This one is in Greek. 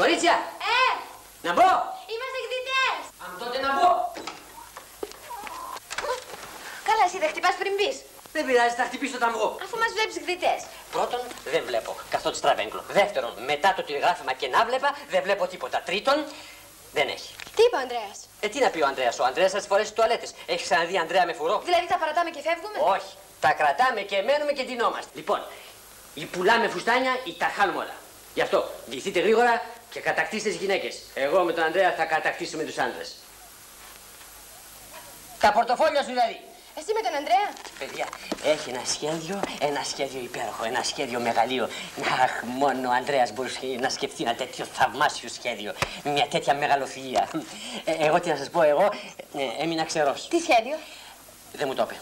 Κορίτσια! Να μπω! Είμαστε εκδυτές! Τότε να μπω! Καλά, εσύ δεν χτυπάς πριν μπεις. Δεν πειράζει, θα χτυπήσω όταν βγω. Αφού μας βλέπεις εκδυτές. Πρώτον, δεν βλέπω, καθότι στραβέγγλο. Δεύτερον, μετά το τηλεγράφημα και να βλέπα, δεν βλέπω τίποτα. Τρίτον, δεν έχει. Τι είπε ο Ανδρέας? Τι να πει ο Ανδρέας? Ο Ανδρέας θα τις φορέσει τουαλέτες. Έχεις ξαναδεί Ανδρέα με φουρό? Δηλαδή τα παρατάμε και φεύγουμε? Όχι. Τα κρατάμε και μένουμε και ντυνόμαστε. Λοιπόν, ή πουλάμε φουστάνια ή τα χάνουμε όλα. Γι' αυτό, ντυθείτε γρήγορα και κατακτήστε τις γυναίκες. Εγώ με τον Ανδρέα θα κατακτήσουμε τους άντρες. Τα πορτοφόλια σου δηλαδή. Εσύ με τον Ανδρέα? Παιδιά, έχει ένα σχέδιο υπέροχο, ένα σχέδιο μεγαλείο. Αχ, μόνο ο Ανδρέας μπορούσε να σκεφτεί ένα τέτοιο θαυμάσιο σχέδιο. Μια τέτοια μεγαλοφυΐα. Εγώ τι να σας πω, εγώ έμεινα ξερός. Τι σχέδιο? Δεν μου το είπε.